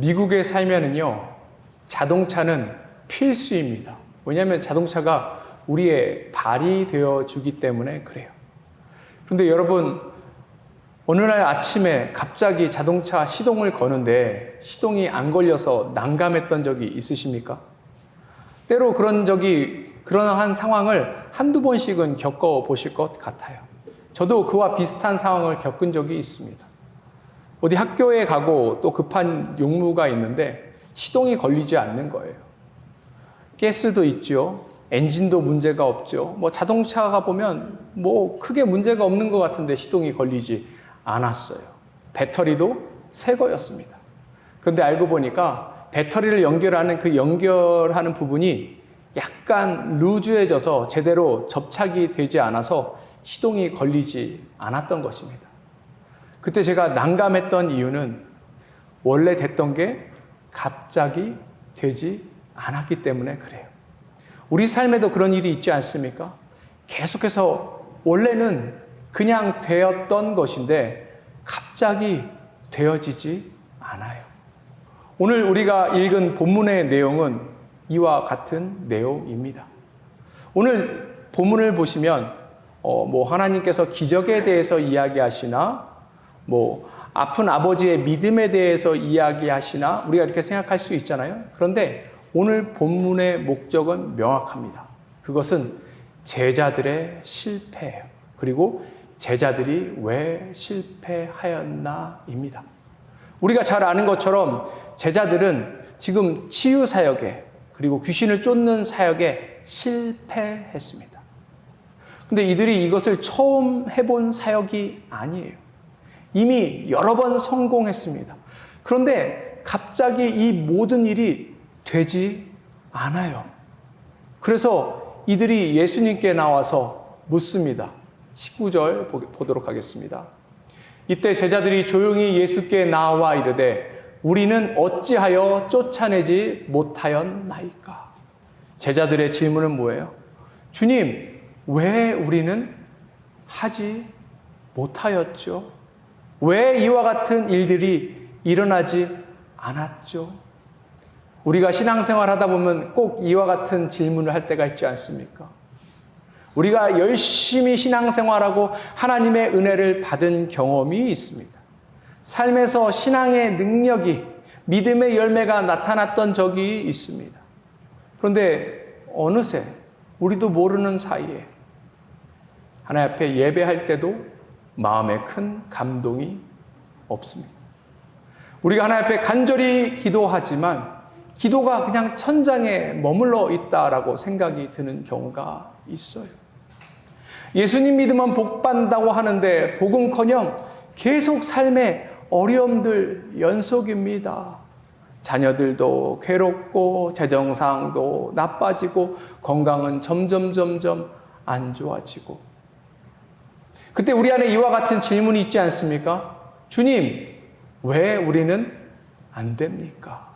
미국에 살면은요, 자동차는 필수입니다. 왜냐하면 자동차가 우리의 발이 되어 주기 때문에 그래요. 그런데 여러분, 어느 날 아침에 갑자기 자동차 시동을 거는데 시동이 안 걸려서 난감했던 적이 있으십니까? 때로 그러한 상황을 한두 번씩은 겪어보실 것 같아요. 저도 그와 비슷한 상황을 겪은 적이 있습니다. 어디 학교에 가고 또 급한 용무가 있는데 시동이 걸리지 않는 거예요. 가스도 있죠. 엔진도 문제가 없죠. 자동차가 보면 크게 문제가 없는 것 같은데 시동이 걸리지 않았어요. 배터리도 새 거였습니다. 그런데 알고 보니까 배터리를 연결하는 부분이 약간 루즈해져서 제대로 접착이 되지 않아서 시동이 걸리지 않았던 것입니다. 그때 제가 난감했던 이유는 원래 됐던 게 갑자기 되지 않았기 때문에 그래요. 우리 삶에도 그런 일이 있지 않습니까? 계속해서 원래는 그냥 되었던 것인데 갑자기 되어지지 않아요. 오늘 우리가 읽은 본문의 내용은 이와 같은 내용입니다. 오늘 본문을 보시면 하나님께서 기적에 대해서 이야기하시나 아픈 아버지의 믿음에 대해서 이야기하시나 우리가 이렇게 생각할 수 있잖아요. 그런데 오늘 본문의 목적은 명확합니다. 그것은 제자들의 실패예요. 그리고 제자들이 왜 실패하였나입니다. 우리가 잘 아는 것처럼 제자들은 지금 치유 사역에 그리고 귀신을 쫓는 사역에 실패했습니다. 근데 이들이 이것을 처음 해본 사역이 아니에요. 이미 여러 번 성공했습니다. 그런데 갑자기 이 모든 일이 되지 않아요. 그래서 이들이 예수님께 나와서 묻습니다. 19절 보도록 하겠습니다. 이때 제자들이 조용히 예수께 나와 이르되 우리는 어찌하여 쫓아내지 못하였나이까? 제자들의 질문은 뭐예요? 주님, 왜 우리는 하지 못하였죠? 왜 이와 같은 일들이 일어나지 않았죠? 우리가 신앙생활 하다 보면 꼭 이와 같은 질문을 할 때가 있지 않습니까? 우리가 열심히 신앙생활하고 하나님의 은혜를 받은 경험이 있습니다. 삶에서 신앙의 능력이, 믿음의 열매가 나타났던 적이 있습니다. 그런데 어느새 우리도 모르는 사이에 하나님 앞에 예배할 때도 마음에 큰 감동이 없습니다. 우리가 하나님 앞에 간절히 기도하지만 기도가 그냥 천장에 머물러 있다라고 생각이 드는 경우가 있어요. 예수님 믿으면 복받는다고 하는데 복음커녕 계속 삶에 어려움들 연속입니다. 자녀들도 괴롭고 재정상도 나빠지고 건강은 점점 안 좋아지고 그때 우리 안에 이와 같은 질문이 있지 않습니까? 주님, 왜 우리는 안 됩니까?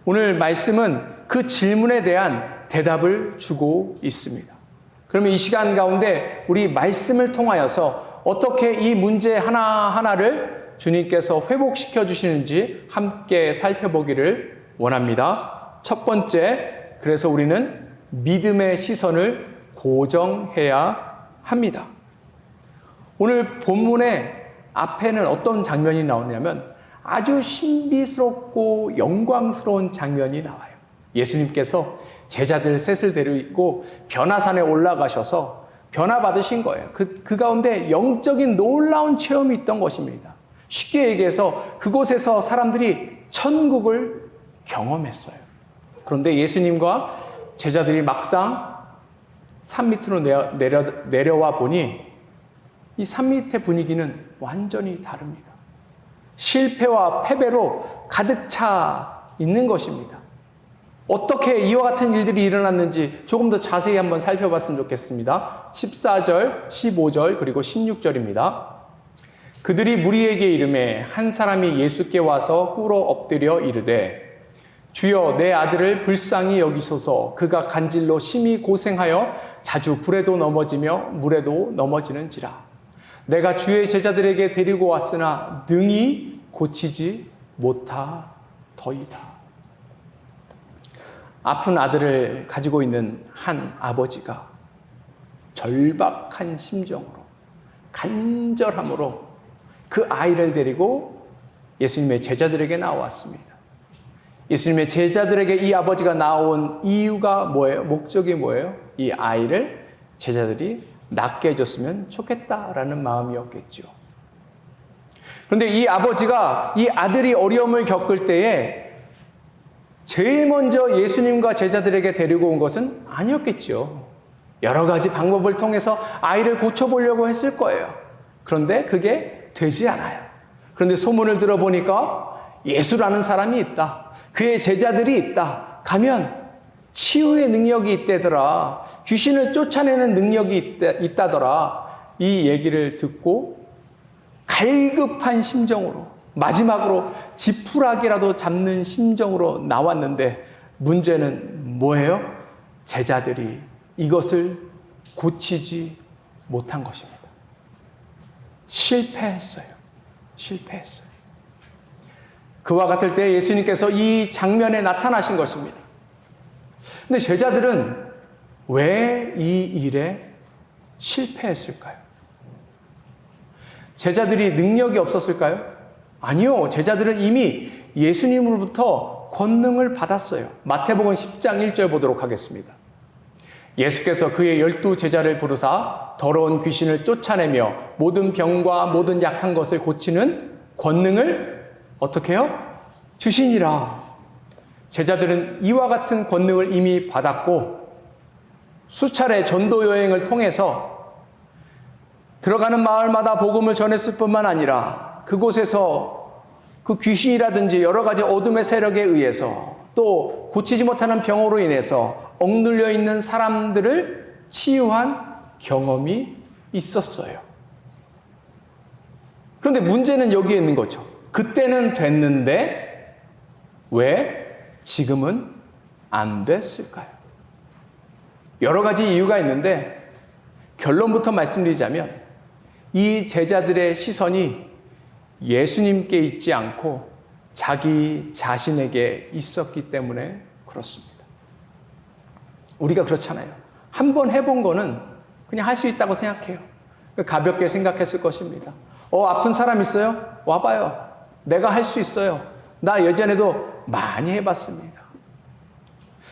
오늘 말씀은 그 질문에 대한 대답을 주고 있습니다. 그러면 이 시간 가운데 우리 말씀을 통하여서 어떻게 이 문제 하나하나를 주님께서 회복시켜 주시는지 함께 살펴보기를 원합니다. 첫 번째, 그래서 우리는 믿음의 시선을 고정해야 합니다. 오늘 본문의 앞에는 어떤 장면이 나오냐면 아주 신비스럽고 영광스러운 장면이 나와요. 예수님께서 제자들 셋을 데리고 변화산에 올라가셔서 변화 받으신 거예요. 그 가운데 영적인 놀라운 체험이 있던 것입니다. 쉽게 얘기해서 그곳에서 사람들이 천국을 경험했어요. 그런데 예수님과 제자들이 막상 산 밑으로 내려와 보니 이 산 밑의 분위기는 완전히 다릅니다. 실패와 패배로 가득 차 있는 것입니다. 어떻게 이와 같은 일들이 일어났는지 조금 더 자세히 한번 살펴봤으면 좋겠습니다. 14절, 15절, 그리고 16절입니다. 그들이 무리에게 이르매 한 사람이 예수께 와서 꿇어 엎드려 이르되 주여 내 아들을 불쌍히 여기소서 그가 간질로 심히 고생하여 자주 불에도 넘어지며 물에도 넘어지는지라 내가 주의 제자들에게 데리고 왔으나 능히 고치지 못하더이다. 아픈 아들을 가지고 있는 한 아버지가 절박한 심정으로, 간절함으로 그 아이를 데리고 예수님의 제자들에게 나왔습니다. 예수님의 제자들에게 이 아버지가 나온 이유가 뭐예요? 목적이 뭐예요? 이 아이를 제자들이 낫게 해줬으면 좋겠다라는 마음이었겠죠. 그런데 이 아버지가 이 아들이 어려움을 겪을 때에 제일 먼저 예수님과 제자들에게 데리고 온 것은 아니었겠죠. 여러 가지 방법을 통해서 아이를 고쳐보려고 했을 거예요. 그런데 그게 되지 않아요. 그런데 소문을 들어보니까 예수라는 사람이 있다. 그의 제자들이 있다. 가면 치유의 능력이 있다더라. 귀신을 쫓아내는 능력이 있다더라. 이 얘기를 듣고 갈급한 심정으로, 마지막으로 지푸라기라도 잡는 심정으로 나왔는데 문제는 뭐예요? 제자들이 이것을 고치지 못한 것입니다. 실패했어요. 그와 같을 때 예수님께서 이 장면에 나타나신 것입니다. 근데 제자들은 왜 이 일에 실패했을까요? 제자들이 능력이 없었을까요? 아니요. 제자들은 이미 예수님으로부터 권능을 받았어요. 마태복음 10장 1절 보도록 하겠습니다. 예수께서 그의 12 제자를 부르사 더러운 귀신을 쫓아내며 모든 병과 모든 약한 것을 고치는 권능을 어떻게 해요? 주시니라. 제자들은 이와 같은 권능을 이미 받았고 수차례 전도 여행을 통해서 들어가는 마을마다 복음을 전했을 뿐만 아니라 그곳에서 그 귀신이라든지 여러 가지 어둠의 세력에 의해서 또 고치지 못하는 병으로 인해서 억눌려 있는 사람들을 치유한 경험이 있었어요. 그런데 문제는 여기에 있는 거죠. 그때는 됐는데 왜 지금은 안 됐을까요? 여러 가지 이유가 있는데 결론부터 말씀드리자면 이 제자들의 시선이 예수님께 있지 않고 자기 자신에게 있었기 때문에 그렇습니다. 우리가 그렇잖아요. 한번 해본 거는 그냥 할 수 있다고 생각해요. 가볍게 생각했을 것입니다. 아픈 사람 있어요? 와봐요. 내가 할 수 있어요. 나 예전에도 많이 해봤습니다.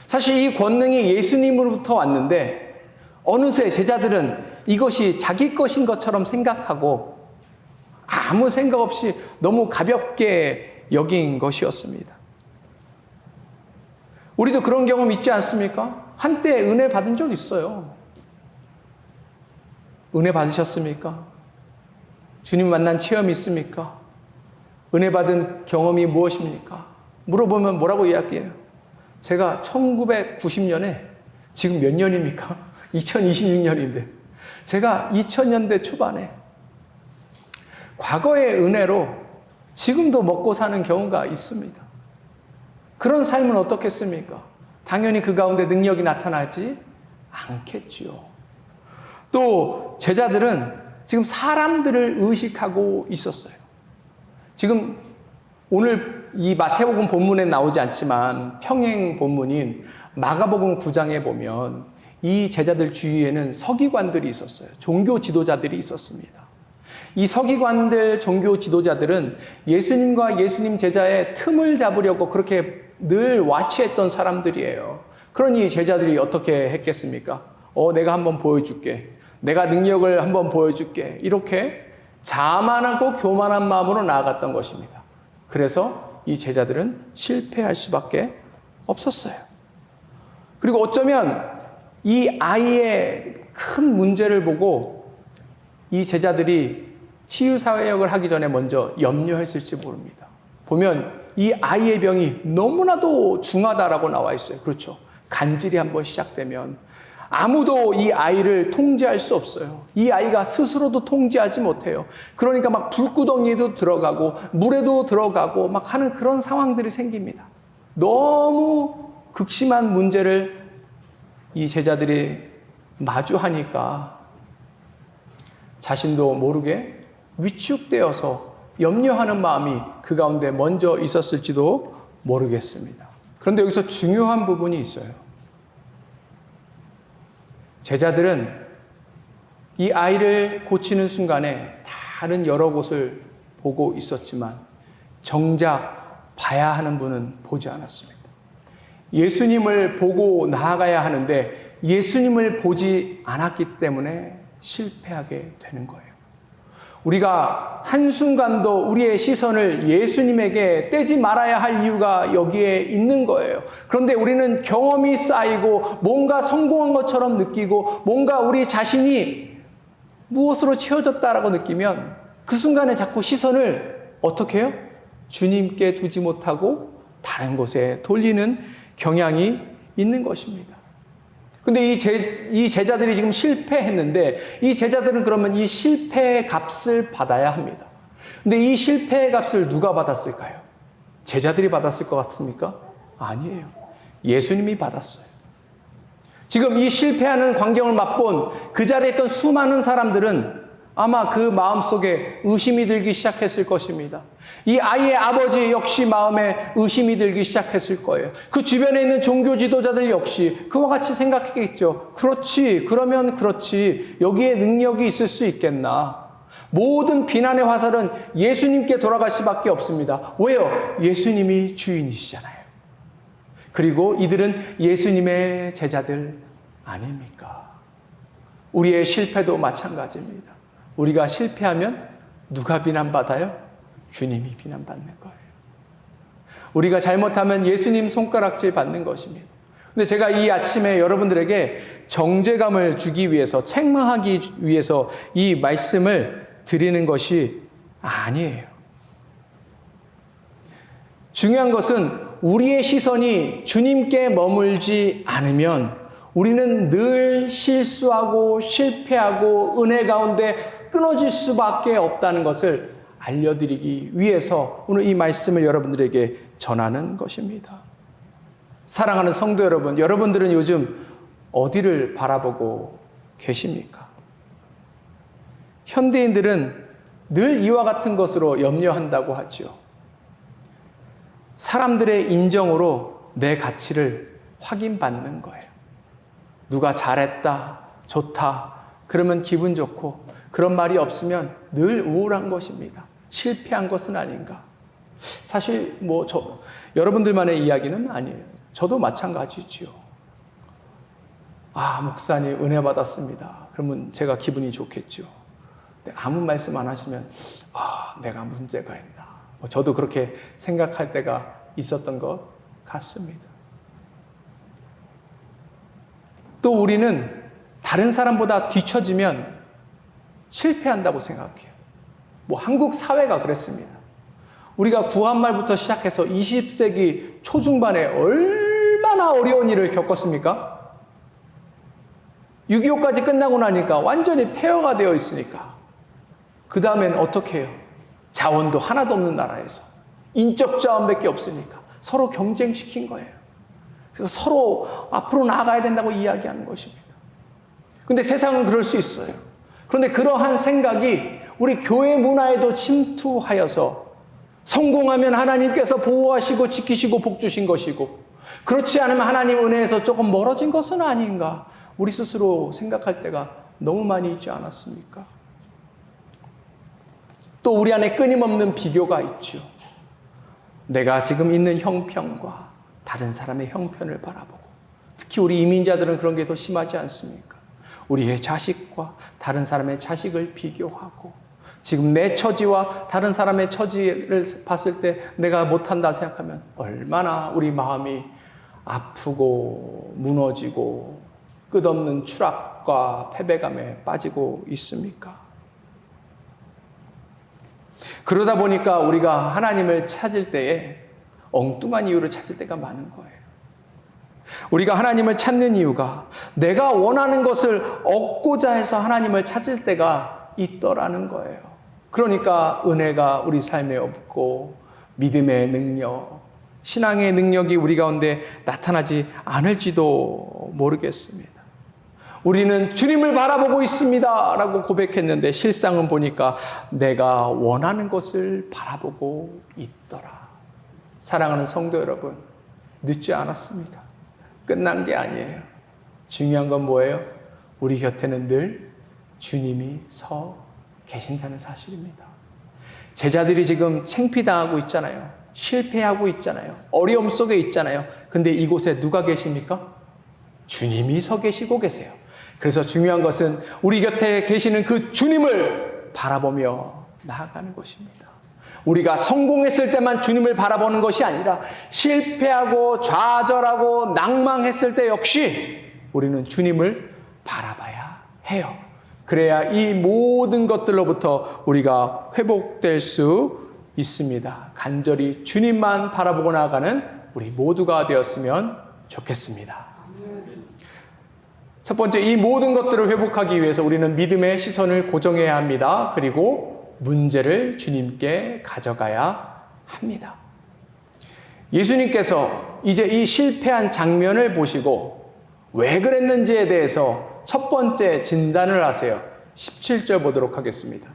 사실 이 권능이 예수님으로부터 왔는데 어느새 제자들은 이것이 자기 것인 것처럼 생각하고 아무 생각 없이 너무 가볍게 여긴 것이었습니다. 우리도 그런 경험 있지 않습니까? 한때 은혜 받은 적 있어요. 은혜 받으셨습니까? 주님 만난 체험이 있습니까? 은혜 받은 경험이 무엇입니까? 물어보면 뭐라고 이야기해요? 제가 1990년에 지금 몇 년입니까? 2026년인데 제가 2000년대 초반에 과거의 은혜로 지금도 먹고 사는 경우가 있습니다. 그런 삶은 어떻겠습니까? 당연히 그 가운데 능력이 나타나지 않겠지요. 또 제자들은 지금 사람들을 의식하고 있었어요. 지금 오늘 이 마태복음 본문에 나오지 않지만 평행 본문인 마가복음 9장에 보면 이 제자들 주위에는 서기관들이 있었어요. 종교 지도자들이 있었습니다. 이 서기관들, 종교 지도자들은 예수님과 예수님 제자의 틈을 잡으려고 그렇게 늘 와치했던 사람들이에요. 그러니 제자들이 어떻게 했겠습니까? 내가 한번 보여줄게. 내가 능력을 한번 보여줄게. 이렇게 자만하고 교만한 마음으로 나아갔던 것입니다. 그래서 이 제자들은 실패할 수밖에 없었어요. 그리고 어쩌면 이 아이의 큰 문제를 보고 이 제자들이 치유사역을 하기 전에 먼저 염려했을지 모릅니다. 보면 이 아이의 병이 너무나도 중하다라고 나와 있어요. 그렇죠. 간질이 한번 시작되면 아무도 이 아이를 통제할 수 없어요. 이 아이가 스스로도 통제하지 못해요. 그러니까 막 불구덩이에도 들어가고 물에도 들어가고 막 하는 그런 상황들이 생깁니다. 너무 극심한 문제를 이 제자들이 마주하니까 자신도 모르게 위축되어서 염려하는 마음이 그 가운데 먼저 있었을지도 모르겠습니다. 그런데 여기서 중요한 부분이 있어요. 제자들은 이 아이를 고치는 순간에 다른 여러 곳을 보고 있었지만 정작 봐야 하는 분은 보지 않았습니다. 예수님을 보고 나아가야 하는데 예수님을 보지 않았기 때문에 실패하게 되는 거예요. 우리가 한순간도 우리의 시선을 예수님에게 떼지 말아야 할 이유가 여기에 있는 거예요. 그런데 우리는 경험이 쌓이고 뭔가 성공한 것처럼 느끼고 뭔가 우리 자신이 무엇으로 채워졌다라고 느끼면 그 순간에 자꾸 시선을 어떻게 해요? 주님께 두지 못하고 다른 곳에 돌리는 경향이 있는 것입니다. 근데 이 제자들이 지금 실패했는데 이 제자들은 그러면 이 실패의 값을 받아야 합니다. 근데 이 실패의 값을 누가 받았을까요? 제자들이 받았을 것 같습니까? 아니에요. 예수님이 받았어요. 지금 이 실패하는 광경을 맛본 그 자리에 있던 수많은 사람들은 아마 그 마음속에 의심이 들기 시작했을 것입니다. 이 아이의 아버지 역시 마음에 의심이 들기 시작했을 거예요. 그 주변에 있는 종교 지도자들 역시 그와 같이 생각했겠죠. 그렇지, 그러면 그렇지. 여기에 능력이 있을 수 있겠나. 모든 비난의 화살은 예수님께 돌아갈 수밖에 없습니다. 왜요? 예수님이 주인이시잖아요. 그리고 이들은 예수님의 제자들 아닙니까? 우리의 실패도 마찬가지입니다. 우리가 실패하면 누가 비난받아요? 주님이 비난받는 거예요. 우리가 잘못하면 예수님 손가락질 받는 것입니다. 근데 제가 이 아침에 여러분들에게 정죄감을 주기 위해서, 책망하기 위해서 이 말씀을 드리는 것이 아니에요. 중요한 것은 우리의 시선이 주님께 머물지 않으면 우리는 늘 실수하고 실패하고 은혜 가운데 끊어질 수밖에 없다는 것을 알려드리기 위해서 오늘 이 말씀을 여러분들에게 전하는 것입니다. 사랑하는 성도 여러분, 여러분들은 요즘 어디를 바라보고 계십니까? 현대인들은 늘 이와 같은 것으로 염려한다고 하죠. 사람들의 인정으로 내 가치를 확인받는 거예요. 누가 잘했다, 좋다, 그러면 기분 좋고 그런 말이 없으면 늘 우울한 것입니다. 실패한 것은 아닌가. 사실 여러분들만의 이야기는 아니에요. 저도 마찬가지지요. 아, 목사님 은혜 받았습니다. 그러면 제가 기분이 좋겠죠. 아무 말씀 안 하시면 내가 문제가 있나. 저도 그렇게 생각할 때가 있었던 것 같습니다. 또 우리는 다른 사람보다 뒤처지면 실패한다고 생각해요. 한국 사회가 그랬습니다. 우리가 구한말부터 시작해서 20세기 초중반에 얼마나 어려운 일을 겪었습니까? 6.25까지 끝나고 나니까 완전히 폐허가 되어 있으니까 그 다음엔 어떻게 해요? 자원도 하나도 없는 나라에서 인적 자원밖에 없으니까 서로 경쟁시킨 거예요. 그래서 서로 앞으로 나아가야 된다고 이야기하는 것입니다. 근데 세상은 그럴 수 있어요. 그런데 그러한 생각이 우리 교회 문화에도 침투하여서 성공하면 하나님께서 보호하시고 지키시고 복 주신 것이고 그렇지 않으면 하나님 은혜에서 조금 멀어진 것은 아닌가 우리 스스로 생각할 때가 너무 많이 있지 않았습니까? 또 우리 안에 끊임없는 비교가 있죠. 내가 지금 있는 형편과 다른 사람의 형편을 바라보고 특히 우리 이민자들은 그런 게 더 심하지 않습니까? 우리의 자식과 다른 사람의 자식을 비교하고 지금 내 처지와 다른 사람의 처지를 봤을 때 내가 못한다 생각하면 얼마나 우리 마음이 아프고 무너지고 끝없는 추락과 패배감에 빠지고 있습니까? 그러다 보니까 우리가 하나님을 찾을 때에 엉뚱한 이유를 찾을 때가 많은 거예요. 우리가 하나님을 찾는 이유가 내가 원하는 것을 얻고자 해서 하나님을 찾을 때가 있더라는 거예요. 그러니까 은혜가 우리 삶에 없고 믿음의 능력, 신앙의 능력이 우리 가운데 나타나지 않을지도 모르겠습니다. 우리는 주님을 바라보고 있습니다 라고 고백했는데 실상은 보니까 내가 원하는 것을 바라보고 있더라. 사랑하는 성도 여러분, 늦지 않았습니다. 끝난 게 아니에요. 중요한 건 뭐예요? 우리 곁에는 늘 주님이 서 계신다는 사실입니다. 제자들이 지금 창피당하고 있잖아요. 실패하고 있잖아요. 어려움 속에 있잖아요. 근데 이곳에 누가 계십니까? 주님이 서 계시고 계세요. 그래서 중요한 것은 우리 곁에 계시는 그 주님을 바라보며 나아가는 것입니다. 우리가 성공했을 때만 주님을 바라보는 것이 아니라 실패하고 좌절하고 낭망했을 때 역시 우리는 주님을 바라봐야 해요. 그래야 이 모든 것들로부터 우리가 회복될 수 있습니다. 간절히 주님만 바라보고 나아가는 우리 모두가 되었으면 좋겠습니다. 첫 번째, 이 모든 것들을 회복하기 위해서 우리는 믿음의 시선을 고정해야 합니다. 그리고 문제를 주님께 가져가야 합니다. 예수님께서 이제 이 실패한 장면을 보시고 왜 그랬는지에 대해서 첫 번째 진단을 하세요. 17절 보도록 하겠습니다.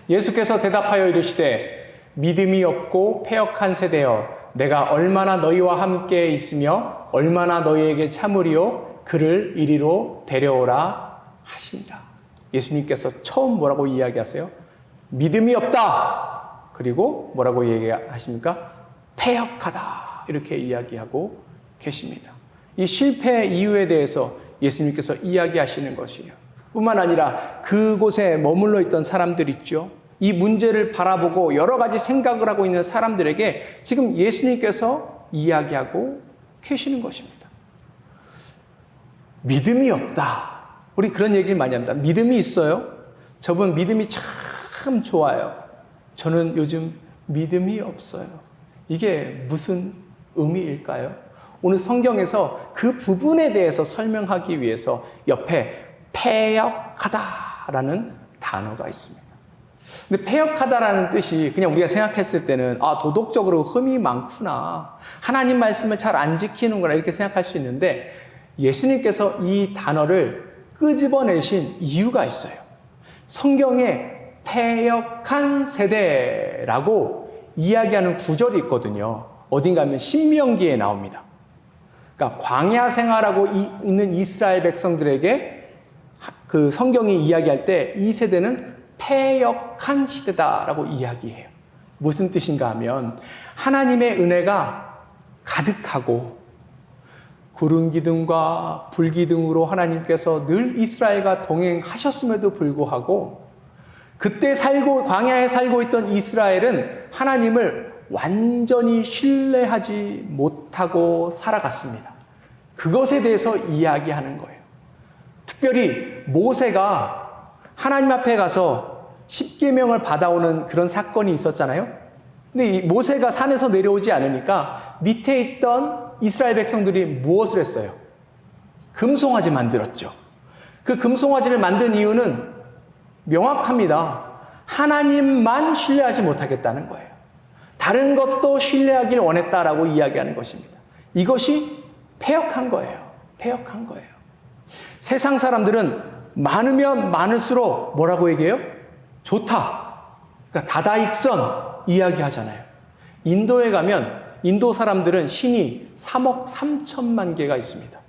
예수께서 대답하여 이르시되 믿음이 없고 패역한 세대여 내가 얼마나 너희와 함께 있으며 얼마나 너희에게 참으리요 그를 이리로 데려오라 하시니라. 예수님께서 처음 뭐라고 이야기하세요? 믿음이 없다. 그리고 뭐라고 얘기하십니까? 패역하다. 이렇게 이야기하고 계십니다. 이 실패 이유에 대해서 예수님께서 이야기하시는 것이에요. 뿐만 아니라 그곳에 머물러 있던 사람들 있죠. 이 문제를 바라보고 여러 가지 생각을 하고 있는 사람들에게 지금 예수님께서 이야기하고 계시는 것입니다. 믿음이 없다. 우리 그런 얘기를 많이 합니다. 믿음이 있어요? 저분 믿음이 참 좋아요. 저는 요즘 믿음이 없어요. 이게 무슨 의미일까요? 오늘 성경에서 그 부분에 대해서 설명하기 위해서 옆에 패역하다라는 단어가 있습니다. 근데 패역하다라는 뜻이 그냥 우리가 생각했을 때는 도덕적으로 흠이 많구나. 하나님 말씀을 잘 안 지키는구나 이렇게 생각할 수 있는데 예수님께서 이 단어를 끄집어내신 이유가 있어요. 성경에 패역한 세대라고 이야기하는 구절이 있거든요. 어딘가 하면 신명기에 나옵니다. 그러니까 광야 생활하고 있는 이스라엘 백성들에게 그 성경이 이야기할 때 이 세대는 패역한 시대다라고 이야기해요. 무슨 뜻인가 하면 하나님의 은혜가 가득하고 구름 기둥과 불 기둥으로 하나님께서 늘 이스라엘과 동행하셨음에도 불구하고 그때 광야에 살고 있던 이스라엘은 하나님을 완전히 신뢰하지 못하고 살아갔습니다. 그것에 대해서 이야기하는 거예요. 특별히 모세가 하나님 앞에 가서 십계명을 받아오는 그런 사건이 있었잖아요. 근데 이 모세가 산에서 내려오지 않으니까 밑에 있던 이스라엘 백성들이 무엇을 했어요? 금송아지 만들었죠. 그 금송아지를 만든 이유는 명확합니다. 하나님만 신뢰하지 못하겠다는 거예요. 다른 것도 신뢰하길 원했다라고 이야기하는 것입니다. 이것이 패역한 거예요. 패역한 거예요. 세상 사람들은 많으면 많을수록 뭐라고 얘기해요? 좋다. 그러니까 다다익선 이야기하잖아요. 인도에 가면 인도 사람들은 신이 3억 3천만 개가 있습니다.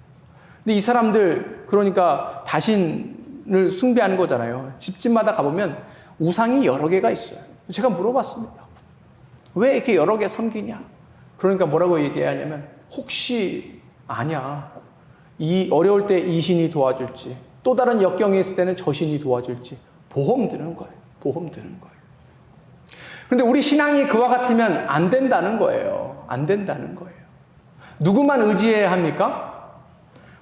근데 이 사람들 그러니까 다신을 숭배하는 거잖아요. 집집마다 가보면 우상이 여러 개가 있어요. 제가 물어봤습니다. 왜 이렇게 여러 개 섬기냐? 그러니까 뭐라고 얘기하냐면 혹시 아냐. 이 어려울 때 이 신이 도와줄지 또 다른 역경이 있을 때는 저 신이 도와줄지 보험 드는 거예요. 보험 드는 거예요. 그런데 우리 신앙이 그와 같으면 안 된다는 거예요. 안 된다는 거예요. 누구만 의지해야 합니까?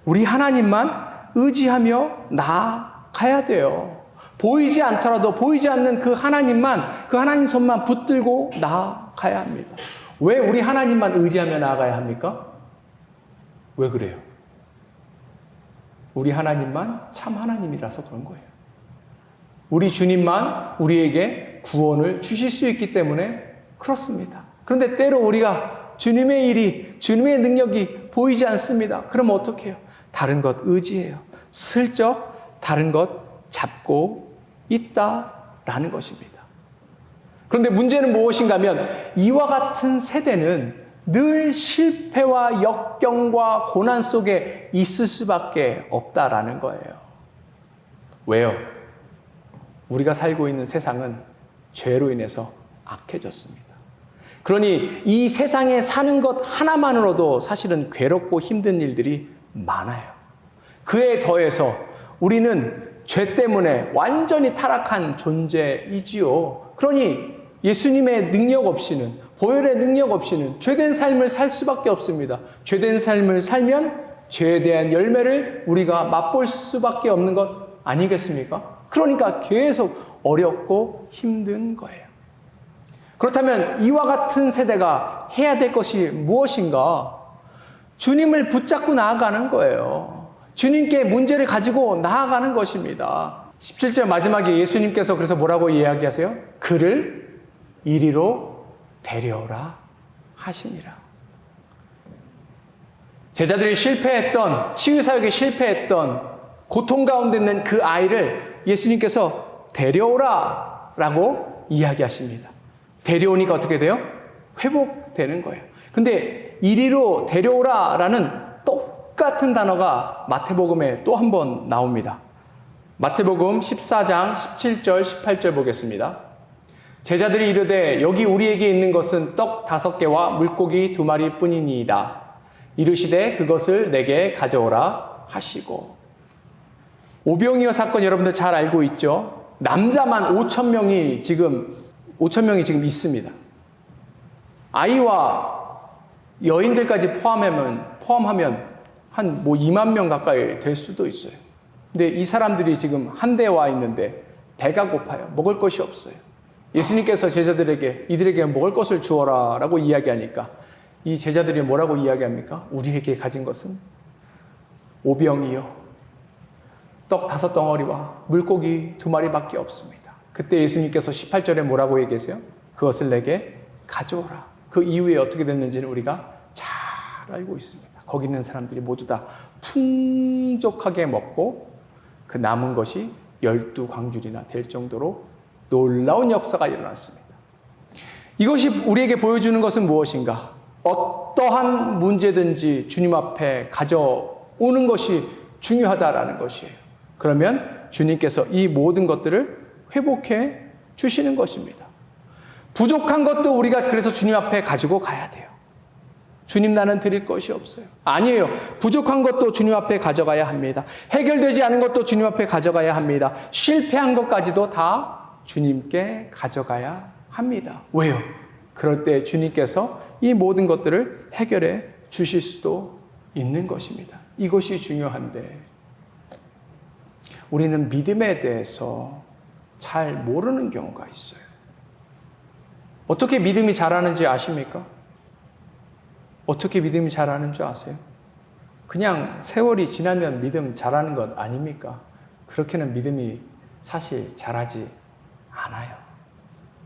우리 하나님만 의지하며 나아가야 돼요. 보이지 않더라도 보이지 않는 그 하나님만, 그 하나님 손만 붙들고 나아가야 합니다. 왜 우리 하나님만 의지하며 나아가야 합니까? 왜 그래요? 우리 하나님만 참 하나님이라서 그런 거예요. 우리 주님만 우리에게 구원을 주실 수 있기 때문에 그렇습니다. 그런데 때로 우리가 주님의 일이, 주님의 능력이 보이지 않습니다. 그럼 어떻게 해요? 다른 것 의지해요. 슬쩍 다른 것 잡고 있다라는 것입니다. 그런데 문제는 무엇인가 하면 이와 같은 세대는 늘 실패와 역경과 고난 속에 있을 수밖에 없다라는 거예요. 왜요? 우리가 살고 있는 세상은 죄로 인해서 악해졌습니다. 그러니 이 세상에 사는 것 하나만으로도 사실은 괴롭고 힘든 일들이 많아요. 그에 더해서 우리는 죄 때문에 완전히 타락한 존재이지요. 그러니 예수님의 능력 없이는, 보혈의 능력 없이는 죄된 삶을 살 수밖에 없습니다. 죄된 삶을 살면 죄에 대한 열매를 우리가 맛볼 수밖에 없는 것 아니겠습니까? 그러니까 계속 어렵고 힘든 거예요. 그렇다면 이와 같은 세대가 해야 될 것이 무엇인가? 주님을 붙잡고 나아가는 거예요. 주님께 문제를 가지고 나아가는 것입니다. 17절 마지막에 예수님께서 그래서 뭐라고 이야기하세요? 그를 이리로 데려오라 하시니라. 제자들이 실패했던, 치유사역에 실패했던 고통 가운데 있는 그 아이를 예수님께서 데려오라 라고 이야기하십니다. 데려오니까 어떻게 돼요? 회복되는 거예요. 근데 이리로 데려오라 라는 똑같은 단어가 마태복음에 또 한 번 나옵니다. 마태복음 14장 17절 18절 보겠습니다. 제자들이 이르되 여기 우리에게 있는 것은 떡 5개와 물고기 2마리 뿐이니이다. 이르시되 그것을 내게 가져오라 하시고. 오병이어 사건 여러분들 잘 알고 있죠? 남자만 5,000명이 지금 있습니다. 아이와 여인들까지 포함하면 한 2만 명 가까이 될 수도 있어요. 근데 이 사람들이 지금 한데 와 있는데 배가 고파요. 먹을 것이 없어요. 예수님께서 제자들에게 이들에게 먹을 것을 주어라 라고 이야기하니까 이 제자들이 뭐라고 이야기합니까? 우리에게 가진 것은 오병이요, 떡 5덩어리와 물고기 2마리밖에 없습니다. 그때 예수님께서 18절에 뭐라고 얘기하세요? 그것을 내게 가져오라. 그 이후에 어떻게 됐는지는 우리가 잘 알고 있습니다. 거기 있는 사람들이 모두 다 풍족하게 먹고 그 남은 것이 12광줄이나 될 정도로 놀라운 역사가 일어났습니다. 이것이 우리에게 보여주는 것은 무엇인가? 어떠한 문제든지 주님 앞에 가져오는 것이 중요하다라는 것이에요. 그러면 주님께서 이 모든 것들을 회복해 주시는 것입니다. 부족한 것도 우리가 그래서 주님 앞에 가지고 가야 돼요. 주님, 나는 드릴 것이 없어요. 아니에요. 부족한 것도 주님 앞에 가져가야 합니다. 해결되지 않은 것도 주님 앞에 가져가야 합니다. 실패한 것까지도 다 주님께 가져가야 합니다. 왜요? 그럴 때 주님께서 이 모든 것들을 해결해 주실 수도 있는 것입니다. 이것이 중요한데 우리는 믿음에 대해서 잘 모르는 경우가 있어요. 어떻게 믿음이 자라는지 아십니까? 어떻게 믿음이 자라는 줄 아세요? 그냥 세월이 지나면 믿음 자라는 것 아닙니까? 그렇게는 믿음이 사실 자라지 않아요.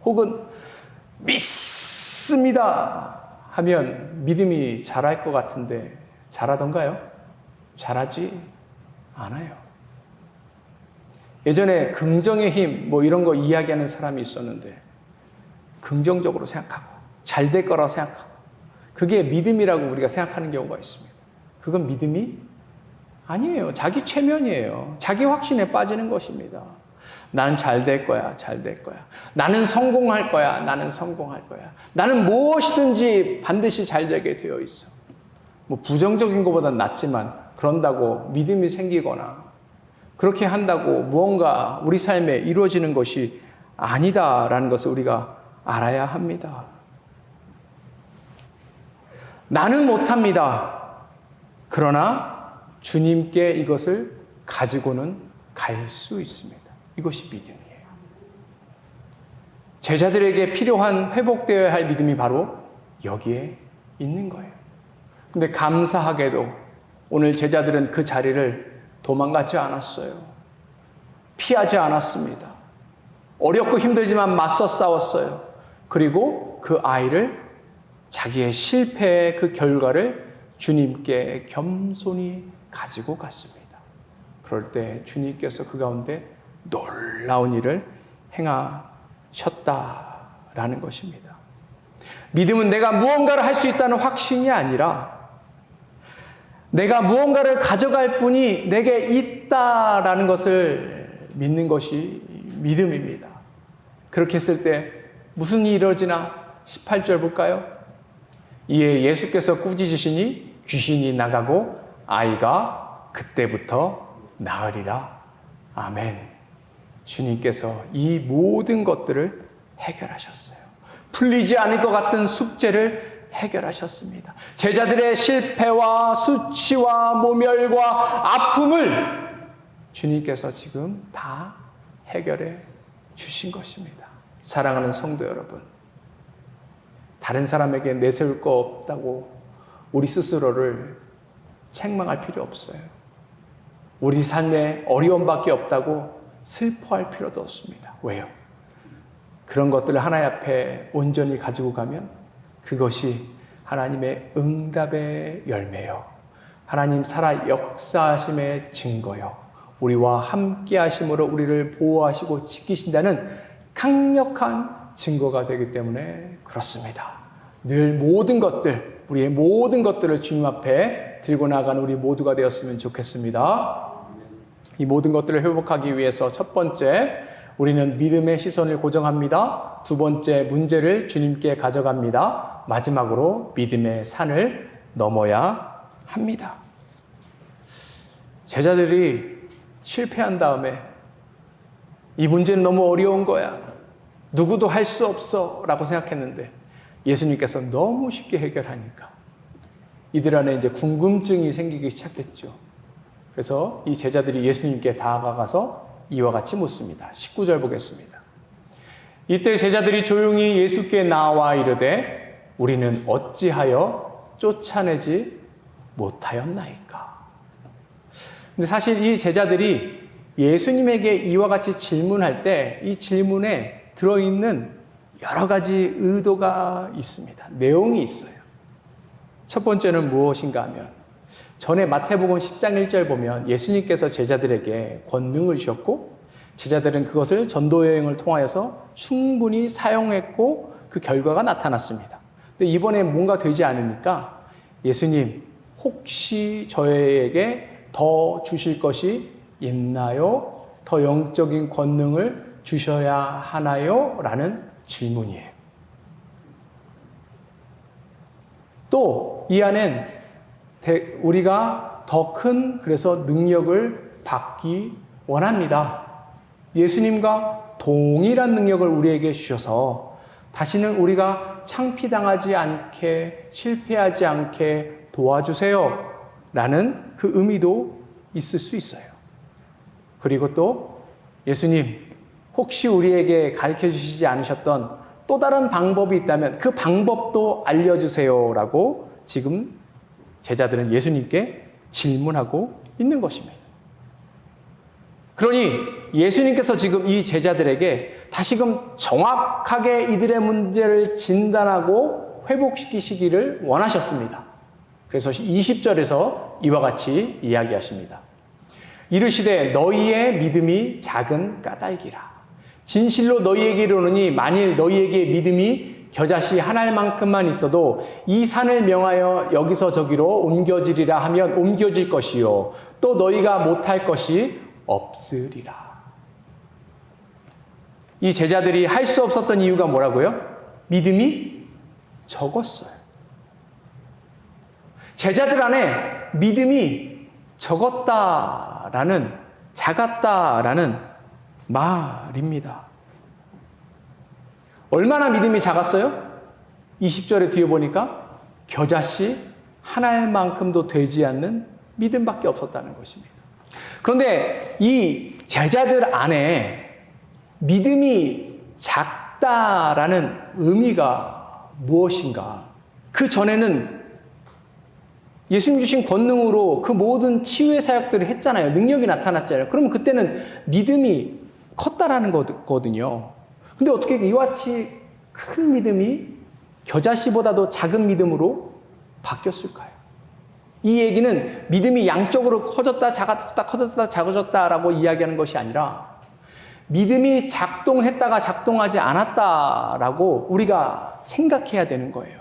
혹은 믿습니다 하면 믿음이 자랄 것 같은데 자라던가요? 자라지 않아요. 예전에 긍정의 힘 이런 거 이야기하는 사람이 있었는데 긍정적으로 생각하고 잘 될 거라고 생각하고 그게 믿음이라고 우리가 생각하는 경우가 있습니다. 그건 믿음이 아니에요. 자기 최면이에요. 자기 확신에 빠지는 것입니다. 나는 잘 될 거야, 잘 될 거야. 나는 성공할 거야, 나는 성공할 거야. 나는 무엇이든지 반드시 잘 되게 되어 있어. 부정적인 것보단 낫지만 그런다고 믿음이 생기거나 그렇게 한다고 무언가 우리 삶에 이루어지는 것이 아니다라는 것을 우리가 알아야 합니다. 나는 못합니다. 그러나 주님께 이것을 가지고는 갈 수 있습니다. 이것이 믿음이에요. 제자들에게 필요한 회복되어야 할 믿음이 바로 여기에 있는 거예요. 근데 감사하게도 오늘 제자들은 그 자리를 도망가지 않았어요. 피하지 않았습니다. 어렵고 힘들지만 맞서 싸웠어요. 그리고 그 아이를 자기의 실패의 그 결과를 주님께 겸손히 가지고 갔습니다. 그럴 때 주님께서 그 가운데 놀라운 일을 행하셨다라는 것입니다. 믿음은 내가 무언가를 할 수 있다는 확신이 아니라 내가 무언가를 가져갈 분이 내게 있다라는 것을 믿는 것이 믿음입니다. 그렇게 했을 때 무슨 일이 이루어지나 18절 볼까요? 이에 예수께서 꾸짖으시니 귀신이 나가고 아이가 그때부터 나으리라. 아멘. 주님께서 이 모든 것들을 해결하셨어요. 풀리지 않을 것 같은 숙제를 해결하셨습니다. 제자들의 실패와 수치와 모멸과 아픔을 주님께서 지금 다 해결해 주신 것입니다. 사랑하는 성도 여러분, 다른 사람에게 내세울 거 없다고 우리 스스로를 책망할 필요 없어요. 우리 삶에 어려움밖에 없다고 슬퍼할 필요도 없습니다. 왜요? 그런 것들을 하나님 앞에 온전히 가지고 가면 그것이 하나님의 응답의 열매요, 하나님 살아 역사하심의 증거요, 우리와 함께 하심으로 우리를 보호하시고 지키신다는 강력한 증거가 되기 때문에 그렇습니다. 늘 모든 것들, 우리의 모든 것들을 주님 앞에 들고 나가는 우리 모두가 되었으면 좋겠습니다. 이 모든 것들을 회복하기 위해서 첫 번째, 우리는 믿음의 시선을 고정합니다. 두 번째, 문제를 주님께 가져갑니다. 마지막으로 믿음의 산을 넘어야 합니다. 제자들이 실패한 다음에 이 문제는 너무 어려운 거야, 누구도 할 수 없어 라고 생각했는데 예수님께서 너무 쉽게 해결하니까 이들 안에 이제 궁금증이 생기기 시작했죠. 그래서 이 제자들이 예수님께 다가가서 이와 같이 묻습니다. 19절 보겠습니다. 이때 제자들이 조용히 예수께 나와 이르되 우리는 어찌하여 쫓아내지 못하였나이까. 근데 사실 이 제자들이 예수님에게 이와 같이 질문할 때 이 질문에 들어있는 여러 가지 의도가 있습니다. 내용이 있어요. 첫 번째는 무엇인가 하면 전에 마태복음 10장 1절 보면 예수님께서 제자들에게 권능을 주셨고 제자들은 그것을 전도 여행을 통하여서 충분히 사용했고 그 결과가 나타났습니다. 근데 이번에 뭔가 되지 않으니까 예수님, 혹시 저에게 더 주실 것이 있나요? 더 영적인 권능을 주셔야 하나요? 라는 질문이에요. 또 이 안엔 우리가 더 큰 그래서 능력을 받기 원합니다. 예수님과 동일한 능력을 우리에게 주셔서 다시는 우리가 창피당하지 않게, 실패하지 않게 도와주세요 라는 그 의미도 있을 수 있어요. 그리고 또 예수님, 혹시 우리에게 가르쳐 주시지 않으셨던 또 다른 방법이 있다면 그 방법도 알려주세요 라고 지금 제자들은 예수님께 질문하고 있는 것입니다. 그러니 예수님께서 지금 이 제자들에게 다시금 정확하게 이들의 문제를 진단하고 회복시키시기를 원하셨습니다. 그래서 20절에서 이와 같이 이야기하십니다. 이르시되 너희의 믿음이 작은 까닭이라. 진실로 너희에게 이르노니 만일 너희에게 믿음이 겨자씨 한 알만큼만 있어도 이 산을 명하여 여기서 저기로 옮겨지리라 하면 옮겨질 것이요 또 너희가 못할 것이 없으리라. 이 제자들이 할 수 없었던 이유가 뭐라고요? 믿음이 적었어요. 제자들 안에 믿음이 작았다라는 말입니다. 얼마나 믿음이 작았어요? 20절에 뒤에 보니까 겨자씨 한 알만큼도 되지 않는 믿음밖에 없었다는 것입니다. 그런데 이 제자들 안에 믿음이 작다라는 의미가 무엇인가? 그 전에는 예수님 주신 권능으로 그 모든 치유의 사역들을 했잖아요. 능력이 나타났잖아요. 그러면 그때는 믿음이 컸다라는 거거든요. 근데 어떻게 이와 같이 큰 믿음이 겨자씨보다도 작은 믿음으로 바뀌었을까요? 이 얘기는 믿음이 양쪽으로 커졌다 작아졌다 커졌다 작아졌다라고 이야기하는 것이 아니라 믿음이 작동했다가 작동하지 않았다라고 우리가 생각해야 되는 거예요.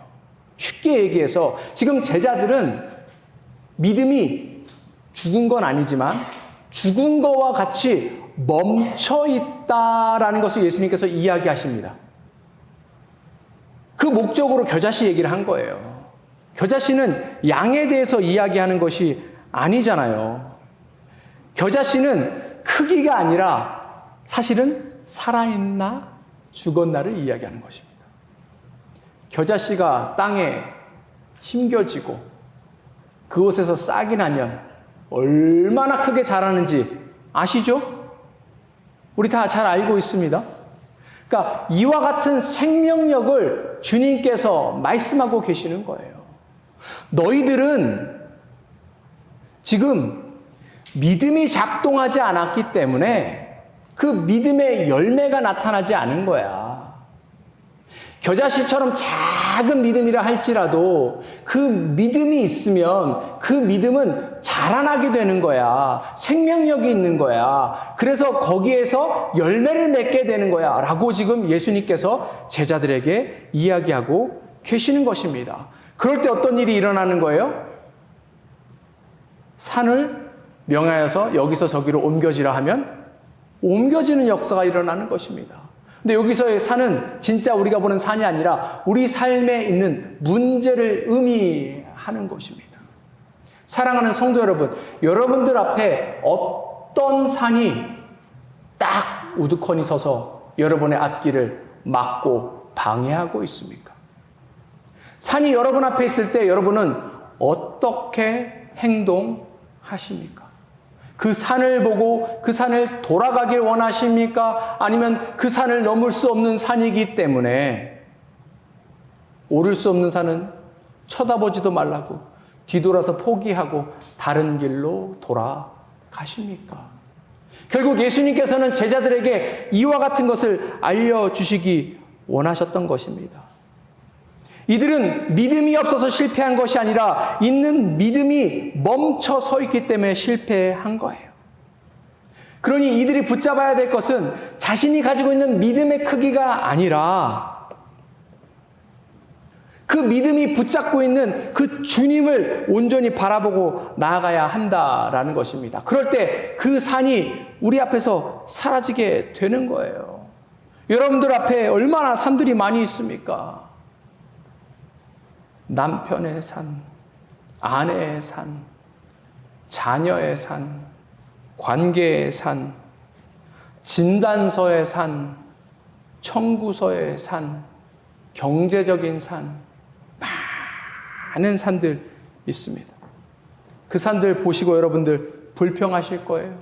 쉽게 얘기해서 지금 제자들은 믿음이 죽은 건 아니지만 죽은 거와 같이 멈춰 있다라는 것을 예수님께서 이야기하십니다. 그 목적으로 겨자씨 얘기를 한 거예요. 겨자씨는 양에 대해서 이야기하는 것이 아니잖아요. 겨자씨는 크기가 아니라 사실은 살아있나 죽었나를 이야기하는 것입니다. 겨자씨가 땅에 심겨지고 그곳에서 싹이 나면 얼마나 크게 자라는지 아시죠? 우리 다 잘 알고 있습니다. 그러니까 이와 같은 생명력을 주님께서 말씀하고 계시는 거예요. 너희들은 지금 믿음이 작동하지 않았기 때문에 그 믿음의 열매가 나타나지 않은 거야. 겨자씨처럼 작은 믿음이라 할지라도 그 믿음이 있으면 그 믿음은 자라나게 되는 거야. 생명력이 있는 거야. 그래서 거기에서 열매를 맺게 되는 거야. 라고 지금 예수님께서 제자들에게 이야기하고 계시는 것입니다. 그럴 때 어떤 일이 일어나는 거예요? 산을 명하여서 여기서 저기로 옮겨지라 하면 옮겨지는 역사가 일어나는 것입니다. 근데 여기서의 산은 진짜 우리가 보는 산이 아니라 우리 삶에 있는 문제를 의미하는 것입니다. 사랑하는 성도 여러분, 여러분들 앞에 어떤 산이 딱 우두커니 서서 여러분의 앞길을 막고 방해하고 있습니까? 산이 여러분 앞에 있을 때 여러분은 어떻게 행동하십니까? 그 산을 보고 그 산을 돌아가길 원하십니까? 아니면 그 산을 넘을 수 없는 산이기 때문에 오를 수 없는 산은 쳐다보지도 말라고 뒤돌아서 포기하고 다른 길로 돌아가십니까? 결국 예수님께서는 제자들에게 이와 같은 것을 알려주시기 원하셨던 것입니다. 이들은 믿음이 없어서 실패한 것이 아니라 있는 믿음이 멈춰 서 있기 때문에 실패한 거예요. 그러니 이들이 붙잡아야 될 것은 자신이 가지고 있는 믿음의 크기가 아니라 그 믿음이 붙잡고 있는 그 주님을 온전히 바라보고 나아가야 한다라는 것입니다. 그럴 때 그 산이 우리 앞에서 사라지게 되는 거예요. 여러분들 앞에 얼마나 산들이 많이 있습니까? 남편의 산, 아내의 산, 자녀의 산, 관계의 산, 진단서의 산, 청구서의 산, 경제적인 산, 많은 산들 있습니다. 그 산들 보시고 여러분들 불평하실 거예요.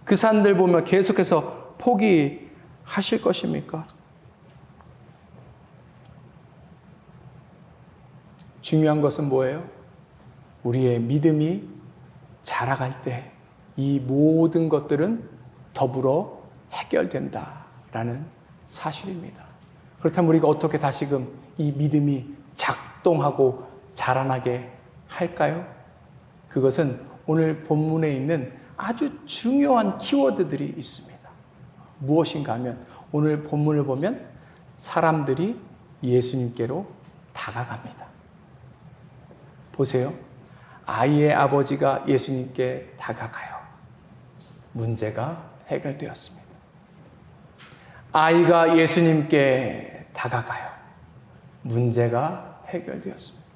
그 산들 보면 계속해서 포기하실 것입니까? 중요한 것은 뭐예요? 우리의 믿음이 자라갈 때 이 모든 것들은 더불어 해결된다라는 사실입니다. 그렇다면 우리가 어떻게 다시금 이 믿음이 작동하고 자라나게 할까요? 그것은 오늘 본문에 있는 아주 중요한 키워드들이 있습니다. 무엇인가 하면 오늘 본문을 보면 사람들이 예수님께로 다가갑니다. 보세요. 아이의 아버지가 예수님께 다가가요. 문제가 해결되었습니다. 아이가 예수님께 다가가요. 문제가 해결되었습니다.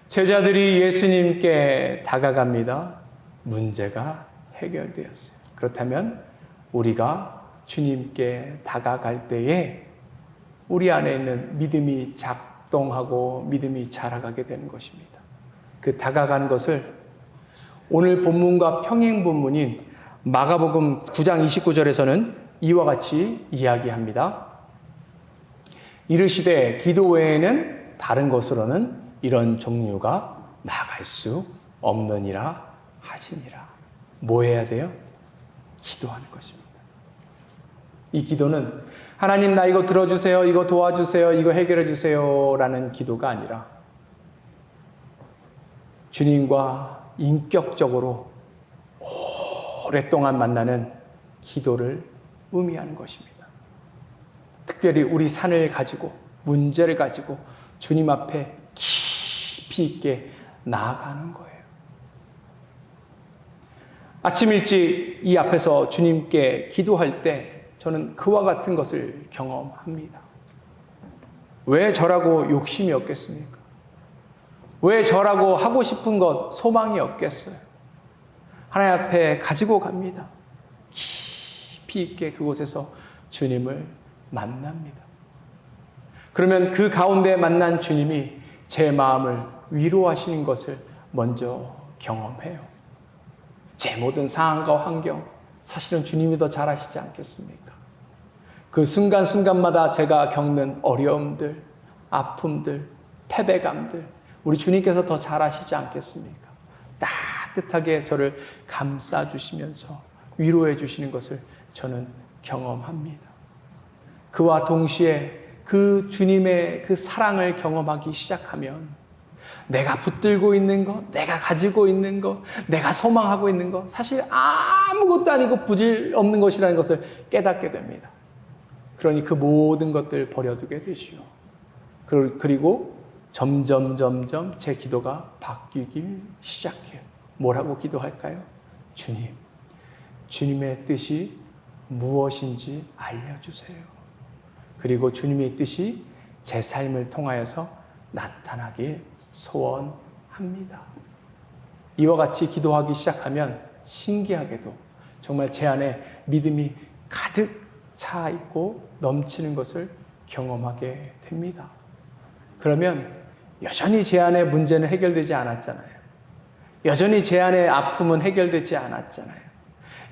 제자들이 예수님께 다가갑니다. 문제가 해결되었어요. 그렇다면 우리가 주님께 다가갈 때에 우리 안에 있는 믿음이 작동하고 믿음이 자라가게 되는 것입니다. 그 다가가는 것을 오늘 본문과 평행 본문인 마가복음 9장 29절에서는 이와 같이 이야기합니다. 이르시되 기도 외에는 다른 것으로는 이런 종류가 나아갈 수 없느니라 하시니라. 뭐 해야 돼요? 기도하는 것입니다. 이 기도는 하나님 나 이거 들어주세요, 이거 도와주세요, 이거 해결해 주세요 라는 기도가 아니라 주님과 인격적으로 오랫동안 만나는 기도를 의미하는 것입니다. 특별히 우리 산을 가지고, 문제를 가지고 주님 앞에 깊이 있게 나아가는 거예요. 아침 일찍 이 앞에서 주님께 기도할 때 저는 그와 같은 것을 경험합니다. 왜 저라고 욕심이 없겠습니까? 왜 저라고 하고 싶은 것, 소망이 없겠어요? 하나님 앞에 가지고 갑니다. 깊이 있게 그곳에서 주님을 만납니다. 그러면 그 가운데 만난 주님이 제 마음을 위로하시는 것을 먼저 경험해요. 제 모든 상황과 환경, 사실은 주님이 더 잘 아시지 않겠습니까? 그 순간순간마다 제가 겪는 어려움들, 아픔들, 패배감들, 우리 주님께서 더 잘 아시지 않겠습니까? 따뜻하게 저를 감싸주시면서 위로해 주시는 것을 저는 경험합니다. 그와 동시에 그 주님의 그 사랑을 경험하기 시작하면 내가 붙들고 있는 것, 내가 가지고 있는 것, 내가 소망하고 있는 것, 사실 아무것도 아니고 부질 없는 것이라는 것을 깨닫게 됩니다. 그러니 그 모든 것들 버려두게 되지요. 그리고 점점 제 기도가 바뀌기 시작해요. 뭐라고 기도할까요? 주님, 주님의 뜻이 무엇인지 알려주세요. 그리고 주님의 뜻이 제 삶을 통하여서 나타나길 소원합니다. 이와 같이 기도하기 시작하면 신기하게도 정말 제 안에 믿음이 가득 차 있고 넘치는 것을 경험하게 됩니다. 그러면 여전히 제 안에 문제는 해결되지 않았잖아요. 여전히 제 안에 아픔은 해결되지 않았잖아요.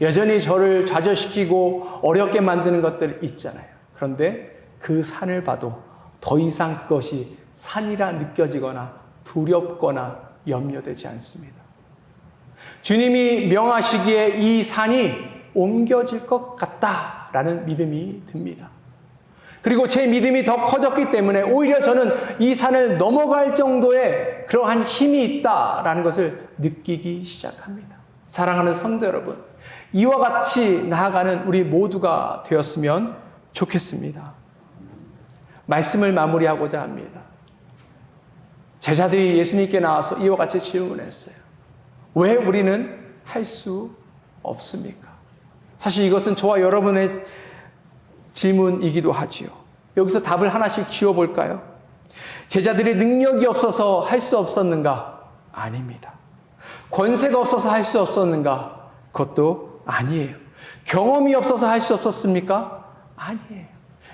여전히 저를 좌절시키고 어렵게 만드는 것들 있잖아요. 그런데 그 산을 봐도 더 이상 그것이 산이라 느껴지거나 두렵거나 염려되지 않습니다. 주님이 명하시기에 이 산이 옮겨질 것 같다라는 믿음이 듭니다. 그리고 제 믿음이 더 커졌기 때문에 오히려 저는 이 산을 넘어갈 정도의 그러한 힘이 있다라는 것을 느끼기 시작합니다. 사랑하는 성도 여러분, 이와 같이 나아가는 우리 모두가 되었으면 좋겠습니다. 말씀을 마무리하고자 합니다. 제자들이 예수님께 나와서 이와 같이 질문했어요. 왜 우리는 할 수 없습니까? 사실 이것은 저와 여러분의 질문이기도 하지요. 여기서 답을 하나씩 지어볼까요? 제자들이 능력이 없어서 할 수 없었는가? 아닙니다. 권세가 없어서 할 수 없었는가? 그것도 아니에요. 경험이 없어서 할 수 없었습니까? 아니에요.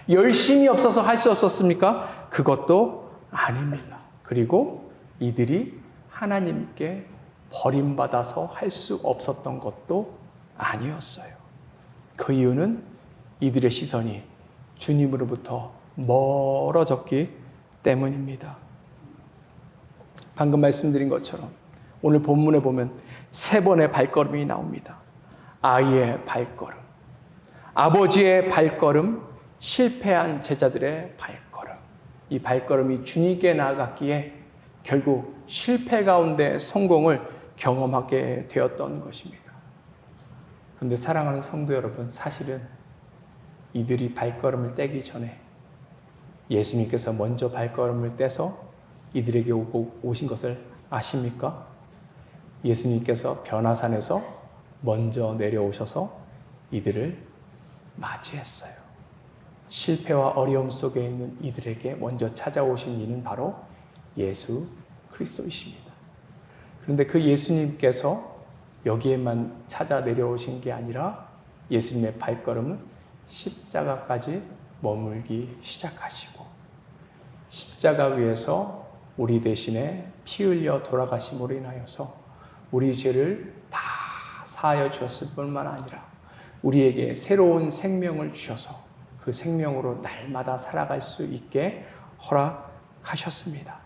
열심이 없어서 할 수 없었습니까? 그것도 아닙니다. 그리고 이들이 하나님께 버림받아서 할 수 없었던 것도 아니었어요. 그 이유는 이들의 시선이 주님으로부터 멀어졌기 때문입니다. 방금 말씀드린 것처럼 오늘 본문에 보면 3번의 발걸음이 나옵니다. 아이의 발걸음, 아버지의 발걸음, 실패한 제자들의 발걸음. 이 발걸음이 주님께 나아갔기에 결국 실패 가운데 성공을 경험하게 되었던 것입니다. 그런데 사랑하는 성도 여러분, 사실은 이들이 발걸음을 떼기 전에 예수님께서 먼저 발걸음을 떼서 이들에게 오신 것을 아십니까? 예수님께서 변화산에서 먼저 내려오셔서 이들을 맞이했어요. 실패와 어려움 속에 있는 이들에게 먼저 찾아오신 이는 바로 예수 그리스도이십니다. 그런데 그 예수님께서 여기에만 찾아 내려오신 게 아니라 예수님의 발걸음은 십자가까지 머물기 시작하시고 십자가 위에서 우리 대신에 피 흘려 돌아가심으로 인하여서 우리 죄를 다 사하여 주었을 뿐만 아니라 우리에게 새로운 생명을 주셔서 그 생명으로 날마다 살아갈 수 있게 허락하셨습니다.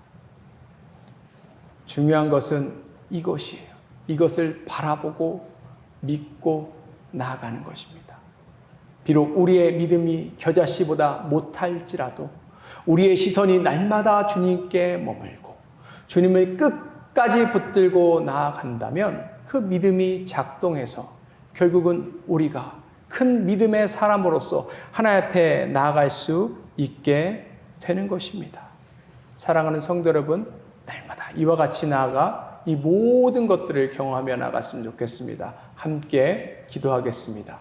중요한 것은 이것이에요. 이것을 바라보고 믿고 나아가는 것입니다. 비록 우리의 믿음이 겨자씨보다 못할지라도 우리의 시선이 날마다 주님께 머물고 주님을 끝까지 붙들고 나아간다면 그 믿음이 작동해서 결국은 우리가 큰 믿음의 사람으로서 하나님 앞에 나아갈 수 있게 되는 것입니다. 사랑하는 성도 여러분, 날마다 이와 같이 나아가 이 모든 것들을 경험하며 나갔으면 좋겠습니다. 함께 기도하겠습니다.